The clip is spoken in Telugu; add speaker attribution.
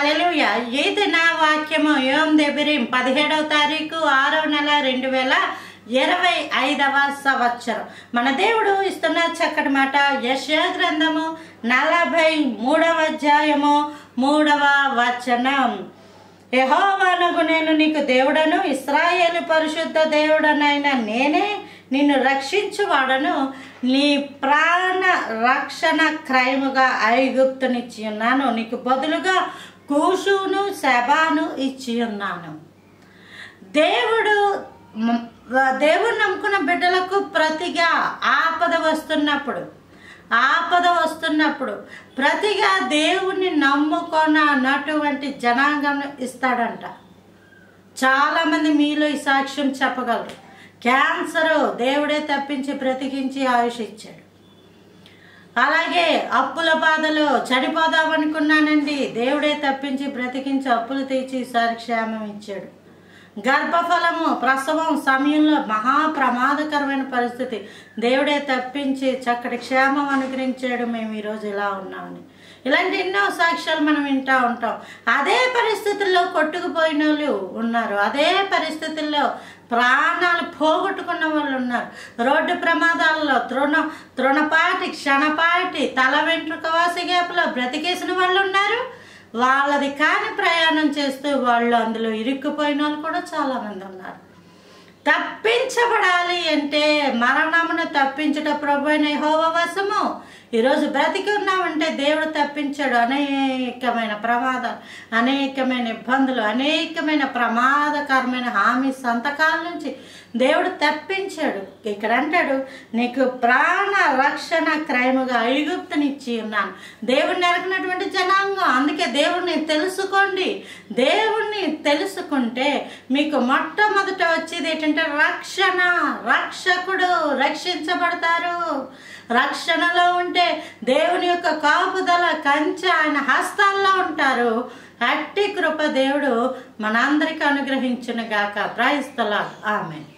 Speaker 1: హల్లెలూయా. ఇది నా వాక్యము. యోమ్ దెబిరిం 17వ తారీఖు 6వ నెల 2025వ సంవత్సరం. మన దేవుడు ఇస్తున్న చక్కటి మాట. యెషయా గ్రంథము 43వ అధ్యాయము 3వ వచనం. యెహోవానగు నేను నీకు దేవుడను, ఇశ్రాయేలు పరిశుద్ధ దేవుడనైన నేనే నిన్ను రక్షించువాడను, నీ ప్రాణ రక్షణ క్రయముగా ఐగుప్తునిచ్చి ఉన్నాను, నీకు బదులుగా కూషును శబాను ఇచ్చి ఉన్నాను. దేవుడు నమ్ముకున్న బిడ్డలకు ప్రతిగా ఆపద వస్తున్నప్పుడు ప్రతిగా దేవుణ్ణి నమ్ముకున్నటువంటి జనాంగం ఇస్తాడంట. చాలామంది మీలో ఈ సాక్ష్యం చెప్పగలరు. క్యాన్సరు దేవుడే తప్పించి బ్రతికించి ఆయుష్ ఇచ్చాడు. అలాగే అప్పుల బాధలో చనిపోదామనుకున్నానండి, దేవుడే తప్పించి బ్రతికించి అప్పులు తీర్చి ఈసారి క్షేమం ఇచ్చాడు. గర్భఫలము ప్రసవం సమయంలో మహా ప్రమాదకరమైన పరిస్థితి, దేవుడే తప్పించి చక్కటి క్షేమం అనుగ్రహించాడు. మేము ఈరోజు ఇలా ఉన్నామని. ఇలాంటి ఎన్నో సాక్ష్యాలు మనం వింటూ ఉంటాం. అదే పరిస్థితుల్లో కొట్టుకుపోయిన వాళ్ళు ఉన్నారు. అదే పరిస్థితుల్లో ప్రాణాలు పోగొట్టుకున్న వాళ్ళు ఉన్నారు. రోడ్డు ప్రమాదాల్లో తృణపాటి క్షణపాటి తల వెంట్రుక వాసిగేపులో బ్రతికేసిన వాళ్ళు ఉన్నారు. వాళ్ళది కాని ప్రయాణం చేస్తూ వాళ్ళు అందులో ఇరుక్కుపోయిన వాళ్ళు కూడా చాలామంది ఉన్నారు. తప్పించబడాలి అంటే మరణమును తప్పించుట ప్రభువైన యెహోవా వశము. ఈరోజు బ్రతికి ఉన్నామంటే దేవుడు తప్పించాడు. అనేకమైన ప్రమాదాలు, అనేకమైన ఇబ్బందులు, అనేకమైన ప్రమాదకరమైన హామీ సంతకాల నుంచి దేవుడు తప్పించాడు. ఇక్కడ అంటాడు, నీకు ప్రాణ రక్షణ క్రయముగా ఐగుప్తునిచ్చి ఉన్నాను. దేవుడిని ఎరగినటువంటి జనాంగం. అందుకే దేవుడిని తెలుసుకోండి. దేవుణ్ణి తెలుసుకుంటే మీకు మొట్టమొదట వచ్చేది ఏంటంటే రక్షణ. రక్షకుడు రక్షించబడతారు. రక్షణలో ఉంటే దేవుని యొక్క కాపుదల కంచె ఆయన హస్తాల్లో ఉంటారు. అట్టి కృప దేవుడు మనందరికీ అనుగ్రహించును గాక. Praise the lord. ఆమేన్.